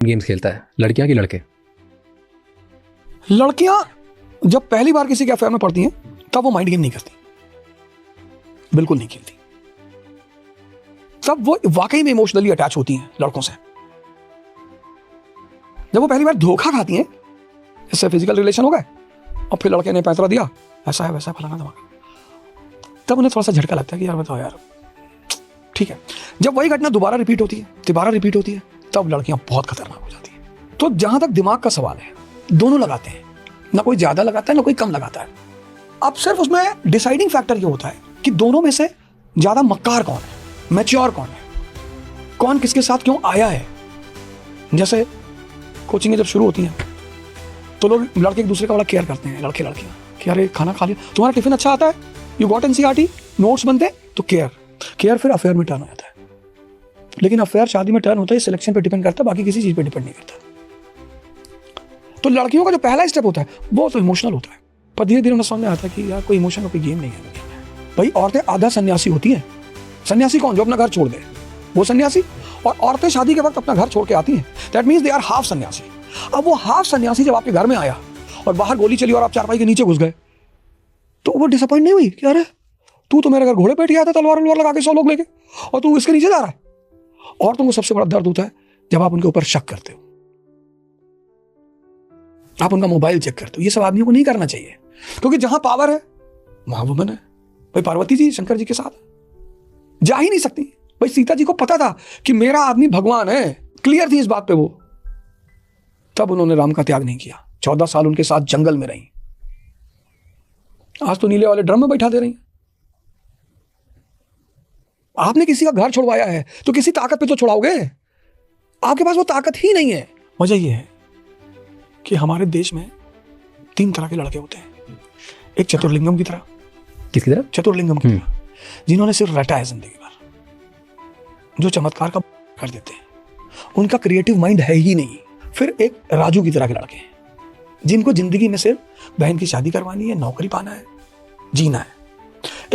Games खेलता है, लड़कियां कि लड़के? लड़कियां जब पहली बार किसी के अफेयर में पड़ती हैं तब वो माइंड गेम नहीं करती, बिल्कुल नहीं खेलती। तब वो वाकई में इमोशनली अटैच होती हैं लड़कों से। जब वो पहली बार धोखा खाती हैं, इससे फिजिकल रिलेशन हो गए और फिर लड़के ने पैतरा दिया, ऐसा है वैसा है फलाना धमाका, तब उन्हें थोड़ा सा झटका लगता है कि यार बताओ यार ठीक है। जब वही घटना दोबारा रिपीट होती है, दोबारा रिपीट होती है, तब लड़कियां बहुत खतरनाक हो जाती हैं। तो जहां तक दिमाग का सवाल है, दोनों लगाते हैं, ना कोई ज्यादा लगाता है ना कोई कम लगाता है। अब सिर्फ उसमें डिसाइडिंग फैक्टर ये होता है कि दोनों में से ज्यादा मक्कार कौन है, मैच्योर कौन है, कौन किसके साथ क्यों आया है। जैसे कोचिंग जब शुरू होती हैं तो लोग लड़के एक दूसरे का बड़ा केयर करते हैं, लड़के लड़कियां, कि अरे खाना खा लिया, तुम्हारा टिफिन अच्छा आता है, यू गॉट एनसीईआरटी, नोट्स बनते हैं, तो केयर फिर अफेयर में टर्न हो जाता है। लेकिन अफेयर शादी में टर्न होता है, सिलेक्शन पे डिपेंड करता है, बाकी किसी चीज पे डिपेंड नहीं करता। तो लड़कियों का जो पहला स्टेप होता है वो तो इमोशनल होता है, पर धीरे धीरे उन्हें समझ में आता है कि यार कोई इमोशन का कोई गेम नहीं है। भाई औरतें आधा सन्यासी होती हैं। सन्यासी कौन? जो अपना घर छोड़ दे, वो सन्यासी। और औरतें शादी के वक्त अपना घर छोड़ के आती हैं, that means they are half सन्यासी। अब वो हाफ सन्यासी जब आपके घर में आया और बाहर गोली चली और आप चारपाई के नीचे घुस गए, तो वो डिसअपॉइंट नहीं हुई कि अरे तू तो मेरे घर घोड़े पे बैठ गया था तलवार लगा के 100 लोग लेके, और तू इसके नीचे जा रहा है। और तुमको सबसे बड़ा दर्द होता है जब आप उनके ऊपर शक करते हो, आप उनका मोबाइल चेक करते हो। ये सब आदमियों को नहीं करना चाहिए, क्योंकि जहां पावर है वहां वुमन है। भाई पार्वती जी शंकर जी के साथ जा ही नहीं सकती। भाई सीता जी को पता था कि मेरा आदमी भगवान है, क्लियर थी इस बात पे वो, तब उन्होंने राम का त्याग नहीं किया। 14 साल उनके साथ जंगल में रही। आज तो नीले वाले ड्रम में बैठा दे रही। आपने किसी का घर छुड़वाया है तो किसी ताकत पे तो छुड़ाओगे, आपके पास वो ताकत ही नहीं है। वजह ये है कि हमारे देश में 3 तरह के लड़के होते हैं। एक चतुर्लिंगम की तरह। किसकी तरह? चतुर्लिंगम की तरह, जिन्होंने सिर्फ रटा है जिंदगी भर, जो चमत्कार का कर देते हैं, उनका क्रिएटिव माइंड है ही नहीं। फिर एक राजू की तरह के लड़के हैं, जिनको जिंदगी में सिर्फ बहन की शादी करवानी है, नौकरी पाना है, जीना है।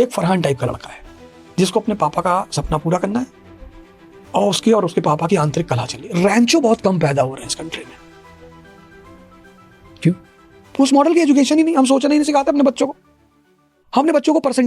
एक फरहान टाइप का लड़का है, जिसको अपने पापा का सपना पूरा करना है और उसके पापा की आंतरिक कला चली। रैंचो बहुत कम पैदा हो रहे हैं इस कंट्री में। क्यों? उस मॉडल की एजुकेशन ही नहीं। हम सोचना ही नहीं सिखाते अपने बच्चों को। हमने बच्चों को परसेंट